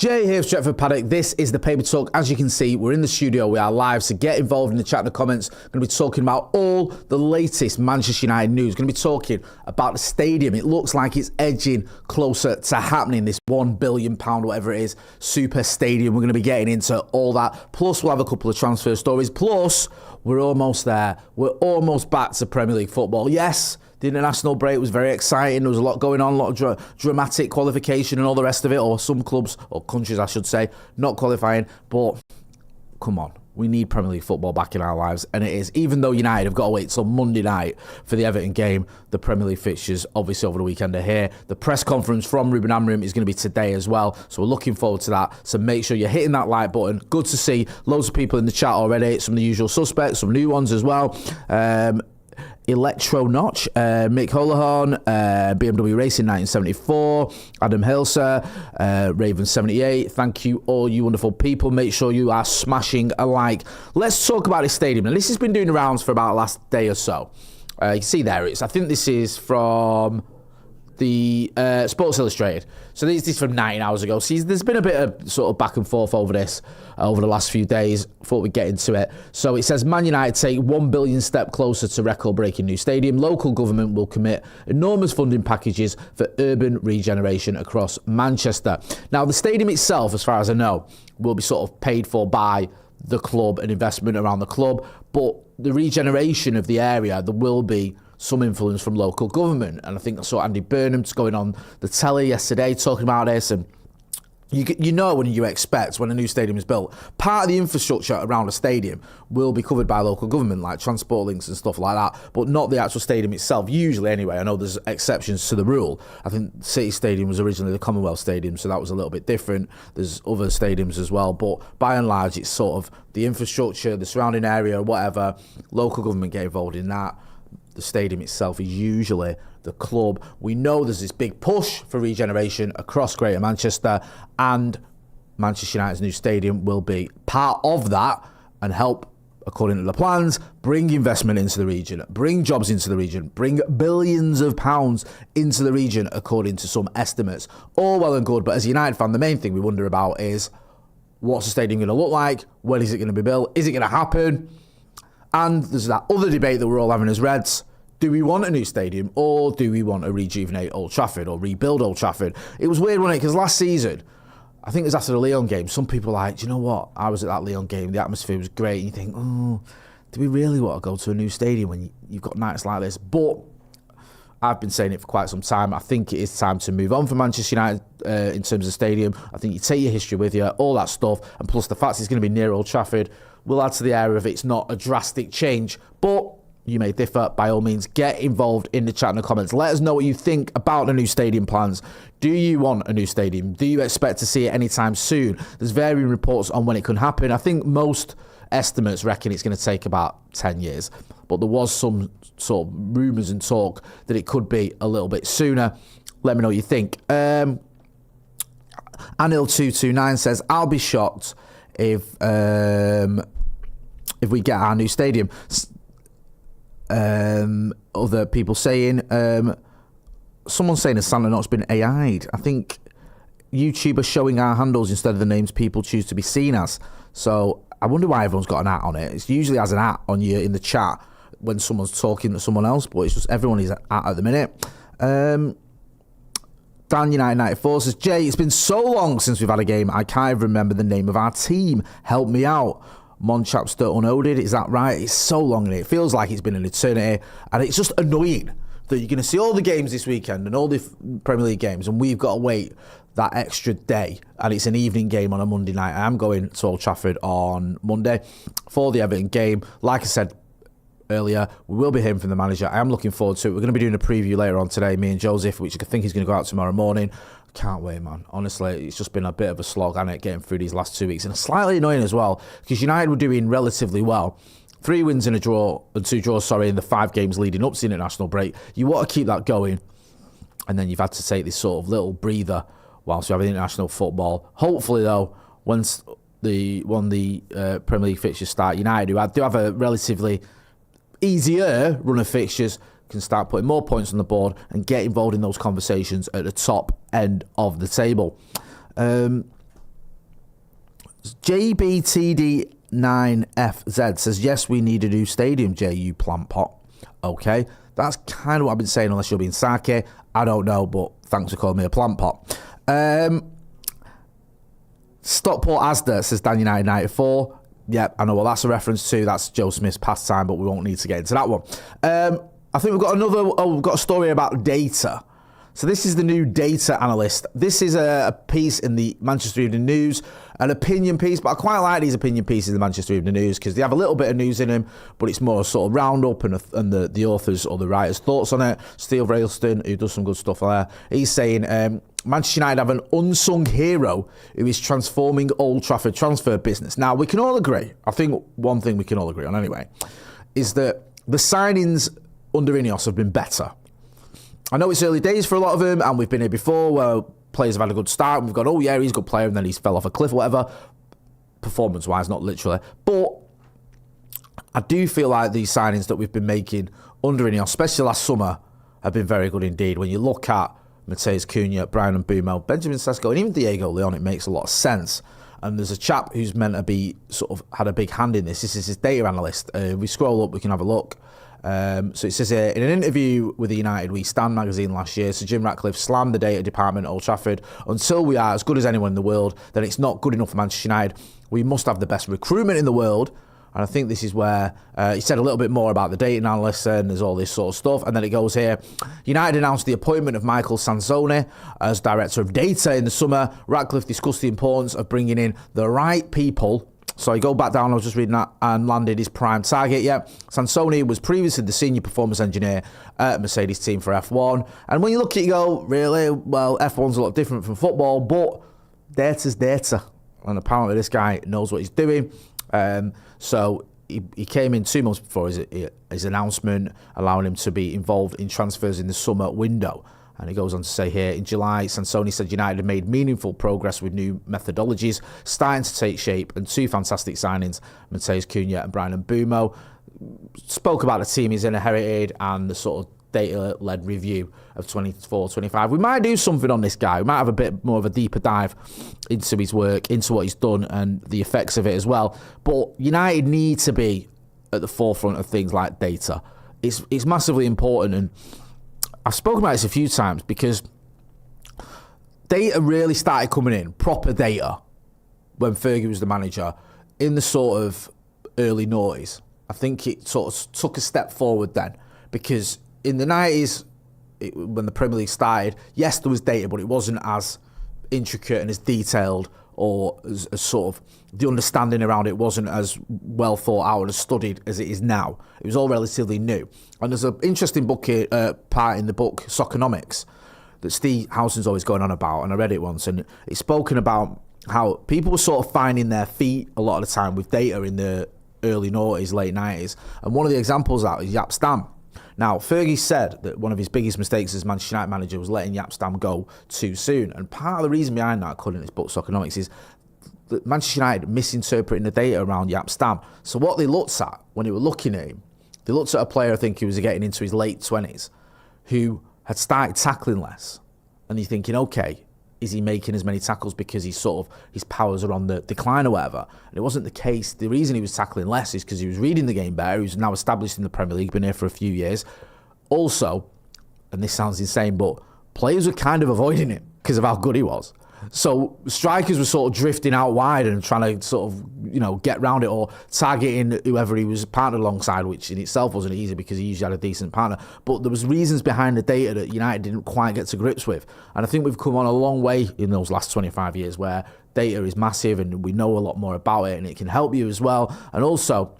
Jay here, Stretford, Paddock. This is the Paper Talk. As you can see, we're in the studio. We are live, so get involved in the chat in the comments. Going to be talking about all the latest Manchester United news. Going to be talking about the stadium. It looks like it's edging closer to happening, this £1 billion, whatever it is, super stadium. We're going to be getting into all that. Plus, we'll have a couple of transfer stories. Plus, we're almost there. We're almost back to Premier League football. Yes, the international break was very exciting. There was a lot going on, a lot of dramatic qualification and all the rest of it, or some clubs, or countries I should say, not qualifying. But come on, we need Premier League football back in our lives, and it is. Even though United have got to wait till Monday night for the Everton game, the Premier League fixtures, obviously over the weekend, are here. The press conference from Ruben Amorim is going to be today as well, so we're looking forward to that. So make sure you're hitting that like button. Good to see loads of people in the chat already, some of the usual suspects, some new ones as well. Electro Notch, Mick Holohan, BMW Racing 1974, Adam Hilser, Raven 78. Thank you, all you wonderful people. Make sure you are smashing a like. Let's talk about this stadium. And this has been doing the rounds for about the last day or so. You see there, I think this is from the Sports Illustrated. So this is from 19 hours ago. See, there's been a bit of sort of back and forth over this over the last few days. Thought we'd get into it. So it says, Man United take £1 billion step closer to record-breaking new stadium. Local government will commit enormous funding packages for urban regeneration across Manchester. Now, the stadium itself, as far as I know, will be sort of paid for by the club and investment around the club. But the regeneration of the area, there will be some influence from local government. And I think I saw Andy Burnham's going on the telly yesterday talking about this. And you know when you expect, when a new stadium is built, part of the infrastructure around a stadium will be covered by local government, like transport links and stuff like that, but not the actual stadium itself, usually anyway. I know there's exceptions to the rule. I think City Stadium was originally the Commonwealth Stadium, so that was a little bit different. There's other stadiums as well, but by and large, it's sort of the infrastructure, the surrounding area, whatever, local government get involved in that. The stadium itself is usually the club. We know there's this big push for regeneration across Greater Manchester, and Manchester United's new stadium will be part of that and help, according to the plans, bring investment into the region, bring jobs into the region, bring billions of pounds into the region, according to some estimates. All well and good, but as a United fan, the main thing we wonder about is, what's the stadium going to look like? When is it going to be built? Is it going to happen? And there's that other debate that we're all having as Reds. Do we want a new stadium, or do we want to rejuvenate Old Trafford or rebuild Old Trafford? It was weird, wasn't it? Because last season, I think it was after the Lyon game, some people were like, do you know what? I was at that Lyon game. The atmosphere was great. And you think, oh, do we really want to go to a new stadium when you've got nights like this? But I've been saying it for quite some time. I think it is time to move on for Manchester United in terms of stadium. I think you take your history with you, all that stuff, and plus the fact it's going to be near Old Trafford will add to the area of it's not a drastic change. But you may differ. By all means, get involved in the chat in the comments. Let us know what you think about the new stadium plans. Do you want a new stadium? Do you expect to see it anytime soon? There's varying reports on when it can happen. I think most estimates reckon it's going to take about 10 years. But there was some sort of rumours and talk that it could be a little bit sooner. Let me know what you think. Anil229 says, I'll be shocked if we get our new stadium. Other people saying, someone's saying a Santa Not's been AI'd. I think YouTube are showing our handles instead of the names people choose to be seen as. So I wonder why everyone's got an at on it. It usually has an at on you in the chat when someone's talking to someone else, but it's just everyone is at the minute. Dan United 94 says, Jay, it's been so long since we've had a game, I can't even remember the name of our team. Help me out. Monchapster Unoded, is that right? It's so long, and it feels like it's been an eternity, and it's just annoying that you're going to see all the games this weekend and all the Premier League games, and we've got to wait that extra day, and it's an evening game on a Monday night. I am going to Old Trafford on Monday for the Everton game. Like I said earlier, we will be hearing from the manager. I am looking forward to it. We're going to be doing a preview later on today, me and Joseph, which I think is going to go out tomorrow morning. Can't wait, man. Honestly, it's just been a bit of a slog, and it getting through these last 2 weeks, and slightly annoying as well, because United were doing relatively well. 3 wins and 2 draws, in the 5 games leading up to the international break. You want to keep that going, and then you've had to take this sort of little breather whilst you have international football. Hopefully, though, once the Premier League fixtures start, United, who do have a relatively easier run of fixtures, can start putting more points on the board and get involved in those conversations at the top end of the table. JBTD9FZ says, yes, we need a new stadium, JU Plant Pot. Okay, that's kind of what I've been saying, unless you're being sarky. I don't know, but thanks for calling me a plant pot. Stockport Asda says, Dan United 94. Yep, I know what that's a reference to. That's Joe Smith's pastime, but we won't need to get into that one. I think we've got we've got a story about data. So this is the new data analyst. This is a piece in the Manchester Evening News, an opinion piece, but I quite like these opinion pieces in the Manchester Evening News because they have a little bit of news in them, but it's more a sort of roundup and the authors or the writers' thoughts on it. Steve Railston, who does some good stuff there, he's saying Manchester United have an unsung hero who is transforming Old Trafford transfer business. Now, we can all agree, I think one thing we can all agree on anyway, is that the signings under Ineos have been better. I know it's early days for a lot of them, and we've been here before where players have had a good start, and we've gone, oh yeah, he's a good player, and then he's fell off a cliff or whatever, performance-wise, not literally. But I do feel like these signings that we've been making under Ineos, especially last summer, have been very good indeed. When you look at Matheus Cunha, Brian Mbeumo, Benjamin Sesko, and even Diego Leon, it makes a lot of sense. And there's a chap who's meant to be sort of had a big hand in this. This is his data analyst. We scroll up, we can have a look. So it says here, in an interview with the United We Stand magazine last year, Sir Jim Ratcliffe slammed the data department at Old Trafford. Until we are as good as anyone in the world, then it's not good enough for Manchester United. We must have the best recruitment in the world. And I think this is where he said a little bit more about the data analysts and there's all this sort of stuff. And then it goes here, United announced the appointment of Michael Sansone as Director of Data in the summer. Ratcliffe discussed the importance of bringing in the right people. So I go back down, I was just reading that, and landed his prime target. Yeah, Sansone was previously the senior performance engineer at Mercedes team for F1. And when you look at it, you go, really? Well, F1's a lot different from football, but data's data. And apparently this guy knows what he's doing. So he came in 2 months before his announcement, allowing him to be involved in transfers in the summer window. And he goes on to say here, in July, Sansone said United had made meaningful progress with new methodologies starting to take shape, and 2 fantastic signings, Matheus Cunha and Brian Mbeumo. Spoke about the team he's inherited and the sort of data-led review of 24-25. We might do something on this guy. We might have a bit more of a deeper dive into his work, into what he's done and the effects of it as well. But United need to be at the forefront of things like data. It's massively important, and I've spoken about this a few times because data really started coming in, proper data, when Fergie was the manager, in the sort of early noughties. I think it sort of took a step forward then, because in the 90s, when the Premier League started, yes, there was data, but it wasn't as intricate and as detailed, or as sort of the understanding around it wasn't as well thought out and as studied as it is now. It was all relatively new. And there's an interesting book part in the book, Soccernomics, that Steve Howson's always going on about, and I read it once, and it's spoken about how people were sort of finding their feet a lot of the time with data in the early noughties, late 90s. And one of the examples of that is Jaap Stam. Now, Fergie said that one of his biggest mistakes as Manchester United manager was letting Jaap Stam go too soon. And part of the reason behind that, according to this book, Soccernomics, is that Manchester United misinterpreting the data around Jaap Stam. So what they looked at when they were looking at him, they looked at a player, I think he was getting into his late 20s, who had started tackling less. And you're thinking, okay, is he making as many tackles because he's sort of, his powers are on the decline or whatever? And it wasn't the case. The reason he was tackling less is because he was reading the game better. He was now established in the Premier League, been here for a few years. Also, and this sounds insane, but players were kind of avoiding him because of how good he was. So strikers were sort of drifting out wide and trying to sort of, get round it, or targeting whoever he was partnered alongside, which in itself wasn't easy because he usually had a decent partner. But there was reasons behind the data that United didn't quite get to grips with. And I think we've come on a long way in those last 25 years where data is massive and we know a lot more about it and it can help you as well. And also,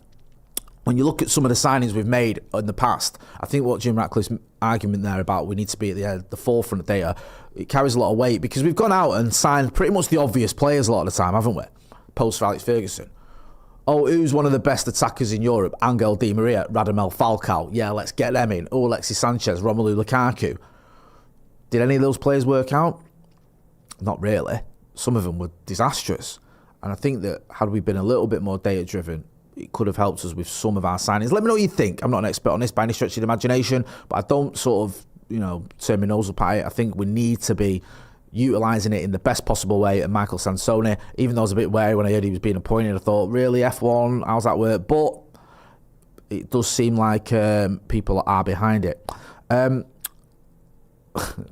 when you look at some of the signings we've made in the past, I think what Jim Ratcliffe's argument there about we need to be at the forefront of data, it carries a lot of weight because we've gone out and signed pretty much the obvious players a lot of the time, haven't we? Post for Alex Ferguson. Oh, who's one of the best attackers in Europe? Angel Di Maria, Radamel Falcao. Yeah, let's get them in. Oh, Alexis Sanchez, Romelu Lukaku. Did any of those players work out? Not really. Some of them were disastrous. And I think that had we been a little bit more data-driven, it could have helped us with some of our signings. Let me know what you think. I'm not an expert on this by any stretch of the imagination, but I don't sort of, turn my nose up at it. I think we need to be utilising it in the best possible way. And Michael Sansoni, even though I was a bit wary when I heard he was being appointed, I thought, really, F1, how's that work? But it does seem like people are behind it.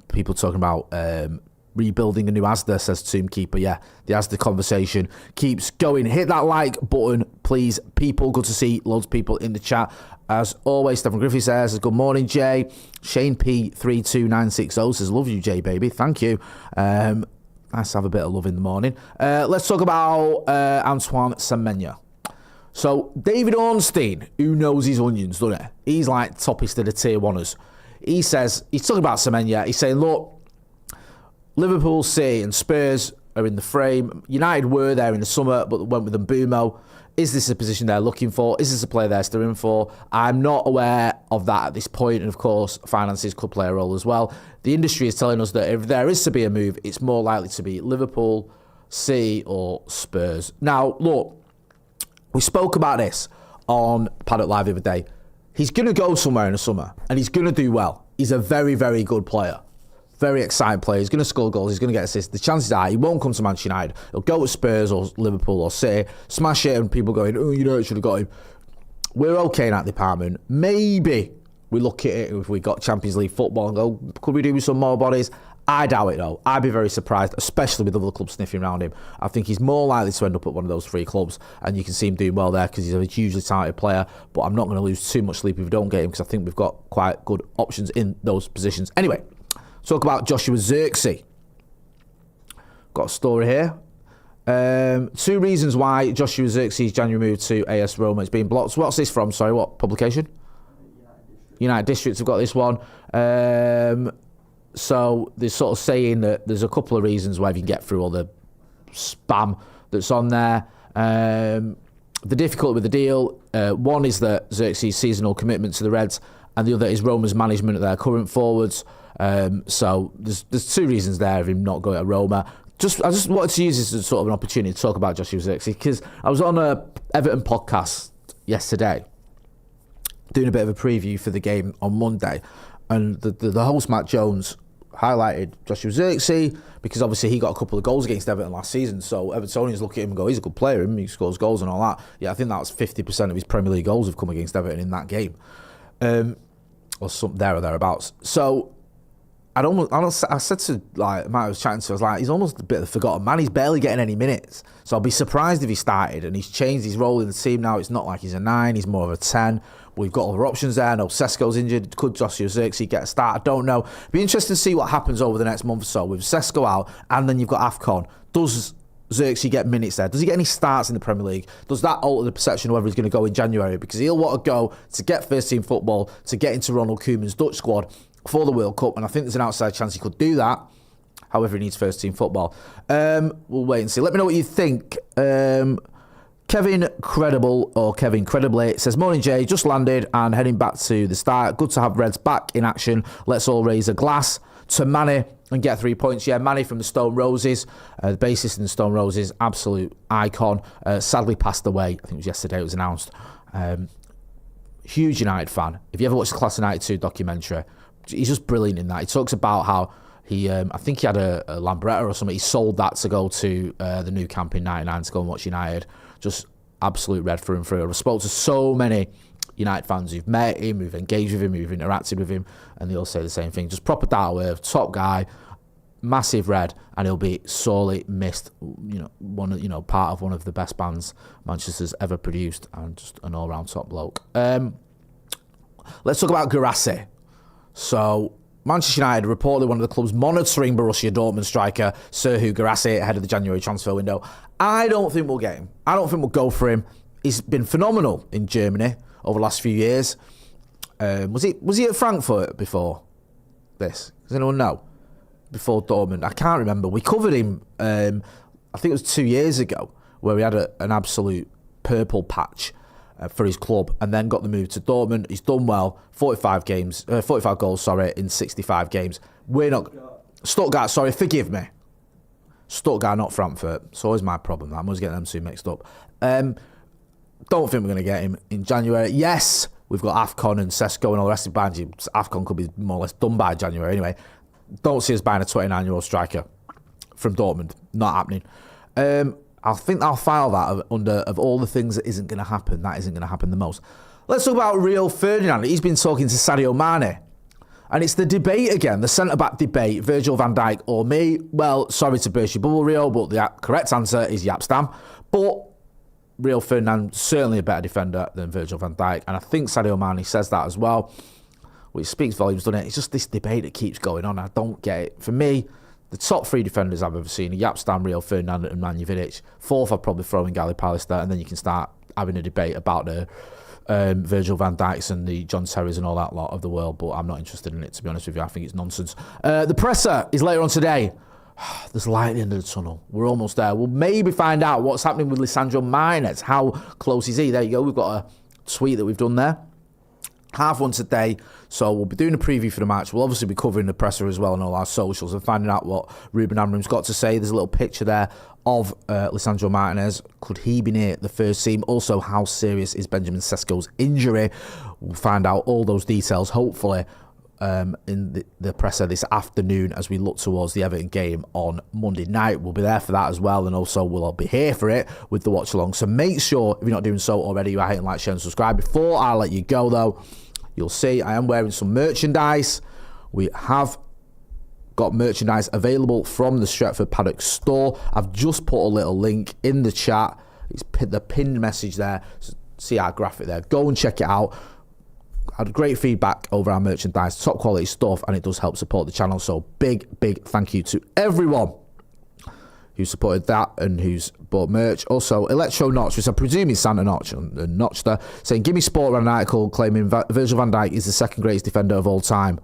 People talking about rebuilding a new Asda, says Tombkeeper. Yeah, the Asda conversation keeps going. Hit that like button, please, people. Good to see loads of people in the chat. As always, Stephen Griffey says, good morning, Jay. Shane P32960 says, love you, Jay, baby. Thank you. Nice to have a bit of love in the morning. Let's talk about Antoine Semenyo. So, David Ornstein, who knows his onions, doesn't he? He's like toppest of the tier oneers. He says, he's talking about Semenyo. He's saying, look, Liverpool, City and Spurs are in the frame. United were there in the summer, but went with Mbumo. Is this a position they're looking for? Is this a player they're still in for? I'm not aware of that at this point. And of course, finances could play a role as well. The industry is telling us that if there is to be a move, it's more likely to be Liverpool, City or Spurs. Now, look, we spoke about this on Paddock Live the other day. He's going to go somewhere in the summer and he's going to do well. He's a very, very good player. Very exciting player. He's going to score goals. He's going to get assists. The chances are he won't come to Manchester United. He'll go to Spurs or Liverpool or City, smash it, and people going, oh, you know, it should have got him. We're okay in that department. Maybe we look at it if we got Champions League football and go, could we do with some more bodies? I doubt it, though. I'd be very surprised, especially with other clubs sniffing around him. I think he's more likely to end up at one of those three clubs, and you can see him doing well there because he's a hugely talented player, but I'm not going to lose too much sleep if we don't get him because I think we've got quite good options in those positions. Anyway, talk about Joshua Zirkzee. Got a story here. 2 reasons why Joshua Zirkzee's January move to AS Roma is being blocked. So what's this from? Sorry, what publication? United District have got this one. So they're sort of saying that there's a couple of reasons why you can get through all the spam that's on there. The difficulty with the deal, one is that Zirkzee's seasonal commitment to the Reds, and the other is Roma's management of their current forwards. So there's 2 reasons there of him not going to Roma. I just wanted to use this as sort of an opportunity to talk about Joshua Zirkzee because I was on a Everton podcast yesterday doing a bit of a preview for the game on Monday, and the host Matt Jones highlighted Joshua Zirkzee because obviously he got a couple of goals against Everton last season, so Evertonians look at him and go, he's a good player, he scores goals and all that. Yeah, I think that was 50% of his Premier League goals have come against Everton in that game, or some there or thereabouts. So I said to Matt I was chatting to, I was like, he's almost a bit of a forgotten man. He's barely getting any minutes. So I'll be surprised if he started, and he's changed his role in the team now. It's not like he's a 9, he's more of a 10. We've got other options there. No, Sesko's injured. Could Joshua Zirkzee get a start? I don't know. Be interesting to see what happens over the next month or so with Sesko out, and then you've got AFCON. Does Zirkzee get minutes there? Does he get any starts in the Premier League? Does that alter the perception of whether he's going to go in January? Because he'll want to go to get first team football, to get into Ronald Koeman's Dutch squad for the World Cup, and I think there's an outside chance he could do that. However, he needs first team football. We'll wait and see. Let me know what you think. Kevin Credible, or Kevin Credibly, says, morning Jay, just landed and heading back to the start. Good to have Reds back in action. Let's all raise a glass to Manny and get 3 points. Yeah, Manny from the Stone Roses, the bassist in the Stone Roses, absolute icon. Sadly passed away. I think it was yesterday it was announced. Huge United fan. If you ever watched the Class of 92 documentary, he's just brilliant in that. He talks about how he, I think he had a Lambretta or something. He sold that to go to the new camp in 99 to go and watch United. Just absolute red through and through. I've spoken to so many United fans who've met him, who've engaged with him, who've interacted with him, and they all say the same thing. Just proper down to earth, top guy, massive red, and he'll be sorely missed. Part of one of the best bands Manchester's ever produced, and just an all-round top bloke. Let's talk about Guirassy. So, Manchester United reportedly one of the clubs monitoring Borussia Dortmund striker Serhou Guirassy ahead of the January transfer window. I don't think we'll get him. I don't think we'll go for him. He's been phenomenal in Germany over the last few years. Was he at Frankfurt before this? Does anyone know? Before Dortmund? I can't remember. We covered him, I think it was 2 years ago, where he had an absolute purple patch for his club, and then got the move to Dortmund. He's done well. 45 goals, in 65 games. Stuttgart, sorry, forgive me. Stuttgart, not Frankfurt. It's always my problem. I'm always getting them two mixed up. Don't think we're going to get him in January. Yes, we've got AFCON and Sesko and all the rest of the band. AFCON could be more or less done by January anyway. Don't see us buying a 29-year-old striker. from Dortmund. Not happening. I think I'll file that under of all the things that isn't going to happen. That isn't going to happen the most. Let's talk about Rio Ferdinand. He's been talking to Sadio Mane. And it's the debate again, the centre-back debate, Virgil van Dijk or me. Well, sorry to burst your bubble, Rio, but the correct answer is Jaap Stam. But Rio Ferdinand, certainly a better defender than Virgil van Dijk. And I think Sadio Mane says that as well, which speaks volumes, doesn't it? It's just this debate that keeps going on. I don't get it. For me, the top 3 defenders I've ever seen are Jaap Stam, Rio Ferdinand and Manje Vidic. 4th, I'd probably throw in Gally Pallister, and then you can start having a debate about the Virgil van Dijks and the John Terrys and all that lot of the world, but I'm not interested in it, to be honest with you. I think it's nonsense. The presser is later on today. There's light at the end of the tunnel. We're almost there. We'll maybe find out what's happening with Lisandro Martinez. How close is he? There you go. We've got a tweet that we've done there. 1:30 today, so we'll be doing a preview for the match. We'll obviously be covering the presser as well on all our socials and finding out what Ruben Amorim's got to say. There's a little picture there of Lisandro Martinez. Could he be near the first team? Also, how serious is Benjamin Sesko's injury? We'll find out all those details, hopefully, in the presser this afternoon as we look towards the Everton game on Monday night. We'll be there for that as well, and also we'll all be here for it with the watch along. So make sure, if you're not doing so already, you are hitting like, share and subscribe. Before I let you go though, you'll see I am wearing some merchandise. We have got merchandise available from the Stretford Paddock store. I've just put a little link in the chat. It's the pinned message there. See our graphic there. Go and check it out. Had great feedback over our merchandise, top quality stuff, and it does help support the channel. So big thank you to everyone who supported that and who's bought merch. Also, Electro Notch, which I presume is Santa Notch and Notchster, saying, "Gimme Sport ran an article claiming Virgil van Dijk is the second greatest defender of all time,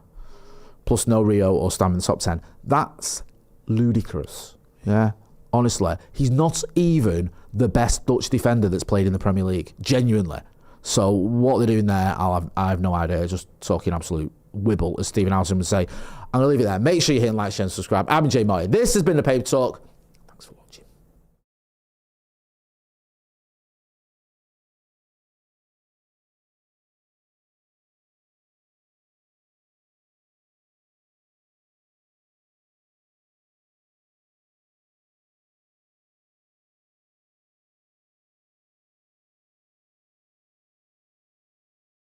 plus no Rio or Stam in the top 10. That's ludicrous. Yeah, honestly, he's not even the best Dutch defender that's played in the Premier League. Genuinely. So what they're doing there, I have no idea. Just talking absolute wibble, as Stephen Housen would say. I'm going to leave it there. Make sure you hit like, share, and subscribe. I've been Jay Martin. This has been the Paper Talk.